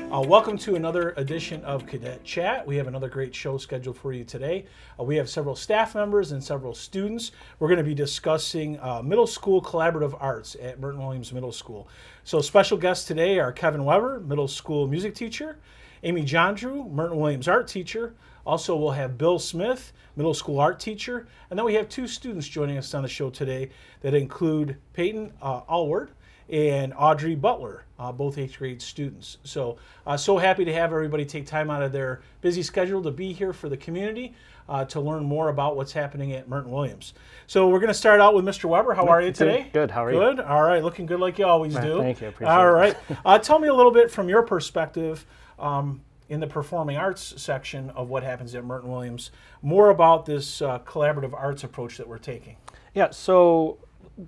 Welcome to another edition of Cadet Chat. We have another great show scheduled for you today. We have several staff members and several students. We're going to be discussing middle school collaborative arts at Merton Williams Middle School. So special guests today are Kevin Weber, middle school music teacher, Amy Jondrew, Merton Williams art teacher. Also, we'll have Bill Smith, middle school art teacher. And then we have two students joining us on the show today that include Peyton Allward and Audrey Butler, both 8th grade students. So happy to have everybody take time out of their busy schedule to be here for the community to learn more about what's happening at Merton Williams. So we're going to start out with Mr. Weber. How are you today? Good. How are you? Good. All right. Looking good like you always do. Thank you. Appreciate All it. right. Tell me a little bit from your perspective in the performing arts section of what happens at Merton Williams, more about this collaborative arts approach that we're taking. Yeah, so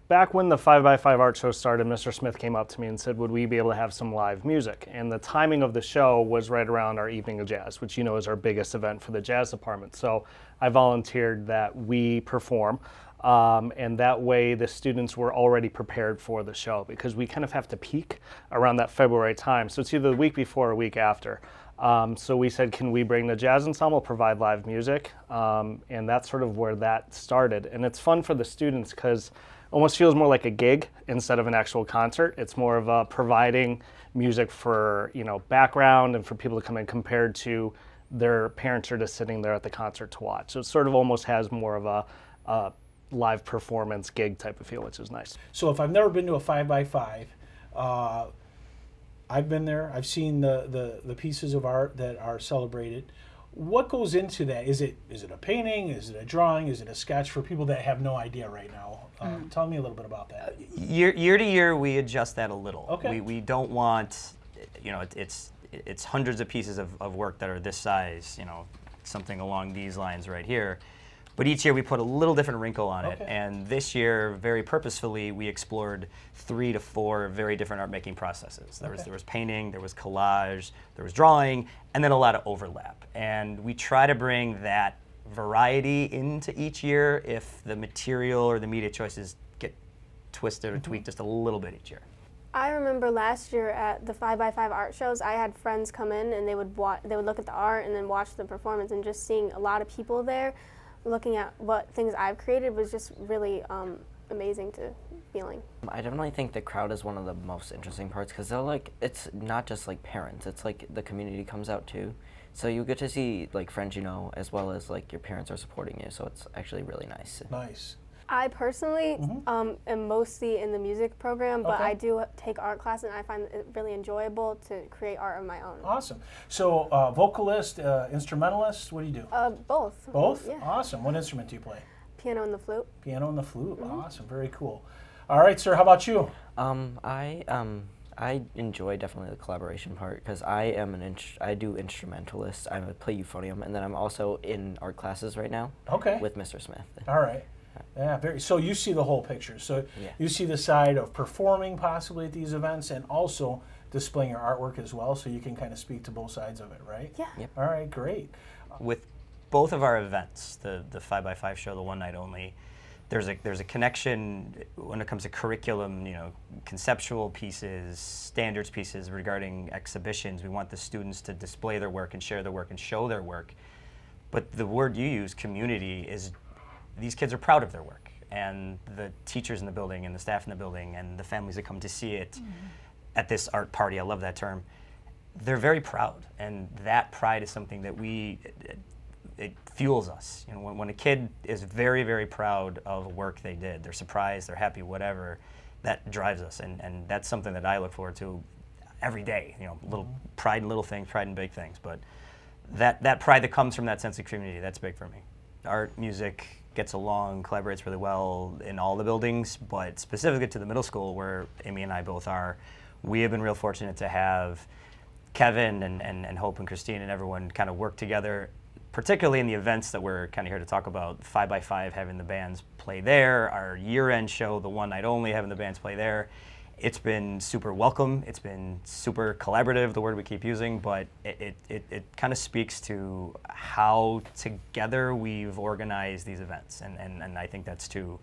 back when the 5x5 art show started, Mr. Smith came up to me and said, would we be able to have some live music? And the timing of the show was right around our Evening of Jazz, which you know is our biggest event for the jazz department. So I volunteered that we perform, and that way the students were already prepared for the show, because we kind of have to peak around that February time. So it's either the week before or a week after. So we said, can we bring the jazz ensemble, provide live music? And that's sort of where that started. And it's fun for the students because almost feels more like a gig instead of an actual concert. It's more of a providing music for, background and for people to come in, compared to their parents are just sitting there at the concert to watch. So it sort of almost has more of a live performance gig type of feel, which is nice. So if I've never been to a 5x5, I've been there. I've seen the pieces of art that are celebrated. What goes into that? Is it a painting? Is it a drawing? Is it a sketch? For people that have no idea right now, tell me a little bit about that. Year to year, we adjust that a little. Okay. We don't want, it's hundreds of pieces of work that are this size, something along these lines right here. But each year we put a little different wrinkle on it. Okay. And this year, very purposefully, we explored 3 to 4 very different art making processes. There was painting, there was collage, there was drawing, and then a lot of overlap. And we try to bring that variety into each year if the material or the media choices get twisted or tweaked just a little bit each year. I remember last year at the 5x5 art shows, I had friends come in and they would look at the art and then watch the performance, and just seeing a lot of people there looking at what things I've created was just really amazing to feeling. I definitely think the crowd is one of the most interesting parts, because it's not just like parents, it's like the community comes out too. So you get to see like friends as well as like your parents are supporting you, so it's actually really nice. Nice. I personally am mostly in the music program, but Okay. I do take art class, and I find it really enjoyable to create art of my own. Awesome. So vocalist, instrumentalist, what do you do? Both. Both? Yeah. Awesome. What instrument do you play? Piano and the flute. Piano and the flute. Awesome. Very cool. All right, sir. How about you? I enjoy definitely the collaboration part, because I do instrumentalist. I play euphonium, and then I'm also in art classes right now. Okay. With Mr. Smith. All right. Yeah, so you see the whole picture. So Yeah. you see the side of performing possibly at these events, and also displaying your artwork as well, so you can kind of speak to both sides of it, right? Yeah. Yep. All right, great. With both of our events, the 5x5 show, the one night only, there's a connection when it comes to curriculum, conceptual pieces, standards pieces regarding exhibitions. We want the students to display their work and share their work and show their work. But the word you use, community, is these kids are proud of their work, and the teachers in the building and the staff in the building and the families that come to see it at this art party, I love that term, they're very proud, and that pride is something that it fuels us. When a kid is very, very proud of the work they did, they're surprised, they're happy, whatever, that drives us, and that's something that I look forward to every day. Little pride in little things, pride in big things, but that pride that comes from that sense of community, that's big for me. Art, music gets along, collaborates really well in all the buildings, but specifically to the middle school, where Amy and I both are, we have been real fortunate to have Kevin and Hope and Christine and everyone kind of work together, particularly in the events that we're kind of here to talk about. 5x5 having the bands play there, our year-end show, the one night only, having the bands play there. It's been super welcome. It's been super collaborative, the word we keep using, but it kind of speaks to how together we've organized these events, and I think that's to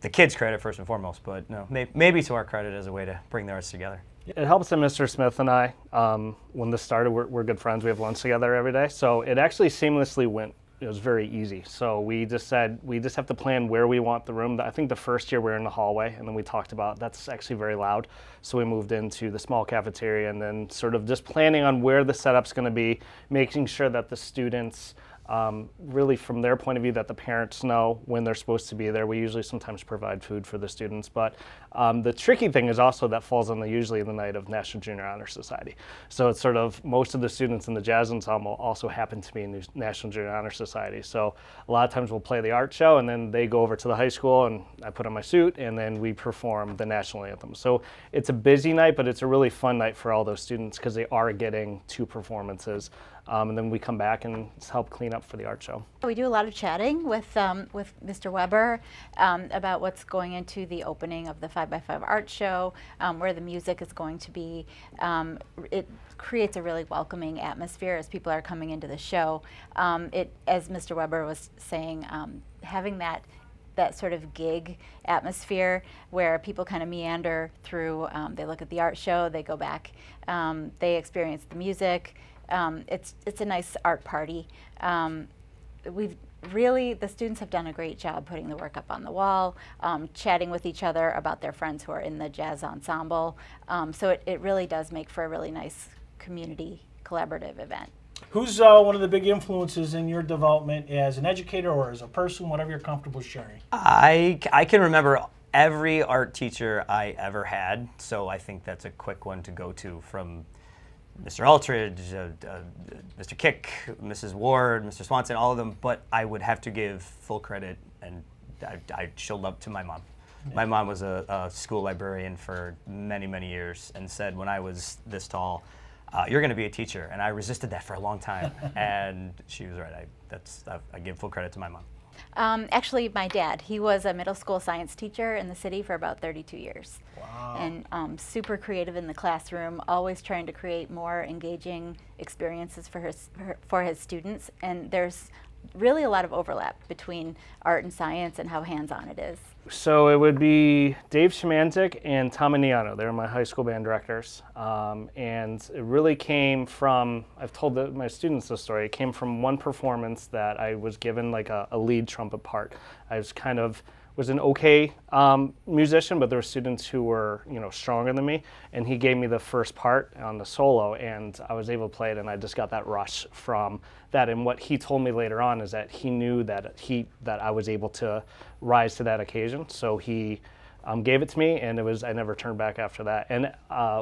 the kids' credit first and foremost, but no, maybe to our credit as a way to bring the arts together. It helps that Mr. Smith and I, when this started, we're good friends. We have lunch together every day. So it actually seamlessly went. It was very easy. So we just said, we just have to plan where we want the room. I think the first year we were in the hallway, and then we talked about that's actually very loud. So we moved into the small cafeteria, and then sort of just planning on where the setup's going to be, making sure that the students, really from their point of view, that the parents know when they're supposed to be there. We usually sometimes provide food for the students, but the tricky thing is also that falls on usually the night of National Junior Honor Society. So it's sort of most of the students in the jazz ensemble also happen to be in the National Junior Honor Society. So a lot of times we'll play the art show, and then they go over to the high school, and I put on my suit, and then we perform the national anthem. So it's a busy night, but it's a really fun night for all those students because they are getting 2 performances. And then we come back and help clean up for the art show. We do a lot of chatting with Mr. Weber about what's going into the opening of the 5x5 art show, where the music is going to be. It creates a really welcoming atmosphere as people are coming into the show. As Mr. Weber was saying, having that sort of gig atmosphere where people kind of meander through, they look at the art show, they go back, they experience the music. It's a nice art party. The students have done a great job putting the work up on the wall, chatting with each other about their friends who are in the jazz ensemble. So it really does make for a really nice community collaborative event. Who's one of the big influences in your development as an educator or as a person, whatever you're comfortable sharing? I can remember every art teacher I ever had, so I think that's a quick one to go to, from Mr. Altridge, Mr. Kick, Mrs. Ward, Mr. Swanson, all of them, but I would have to give full credit, and I showed love to my mom. Yeah. My mom was a school librarian for many, many years and said when I was this tall, you're going to be a teacher, and I resisted that for a long time, and she was right. I give full credit to my mom. Actually, my dad, he was a middle school science teacher in the city for about 32 years. Wow. And super creative in the classroom, always trying to create more engaging experiences for his students. And there's really a lot of overlap between art and science and how hands-on it is. So it would be Dave Szymanczyk and Tom Aniano. They're my high school band directors. And it really came from, I've told my students this story, it came from one performance that I was given like a lead trumpet part. I was an okay musician, but there were students who were stronger than me, and he gave me the first part on the solo, and I was able to play it, and I just got that rush from that. And what he told me later on is that he knew that I was able to rise to that occasion, so he gave it to me, and I never turned back after that. And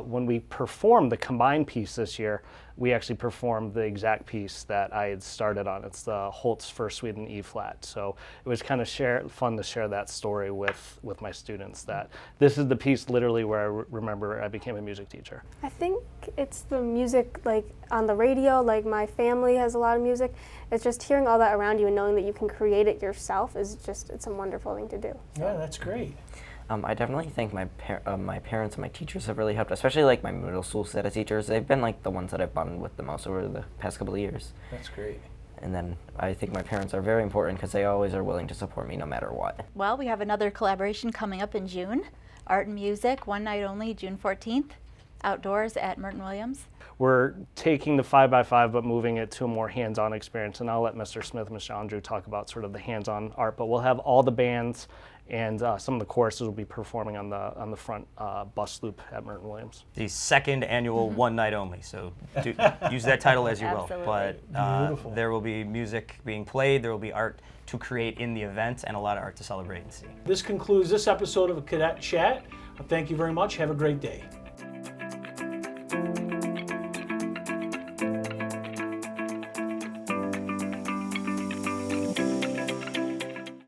when we performed the combined piece this year, we actually performed the exact piece that I had started on. It's the Holt's First Suite in E flat. So it was kind of fun to share that story with my students, that this is the piece literally where I remember I became a music teacher. I think it's the music, like on the radio, like my family has a lot of music. It's just hearing all that around you and knowing that you can create it yourself it's a wonderful thing to do. Yeah, that's great. I definitely think my parents and my teachers have really helped, especially like my middle school set of teachers. They've been like the ones that I've bonded with the most over the past couple of years. That's great. And then I think my parents are very important because they always are willing to support me no matter what. Well, we have another collaboration coming up in June. Art and music, one night only, June 14th, outdoors at Merton Williams. We're taking the 5x5 but moving it to a more hands-on experience, and I'll let Mr. Smith and Mr. Andrew talk about sort of the hands-on art, but we'll have all the bands and some of the choruses will be performing on the front bus loop at Merton Williams. The second annual one night only, so use that title as you will. But there will be music being played, there will be art to create in the event, and a lot of art to celebrate and see. This concludes this episode of Cadet Chat. Thank you very much. Have a great day.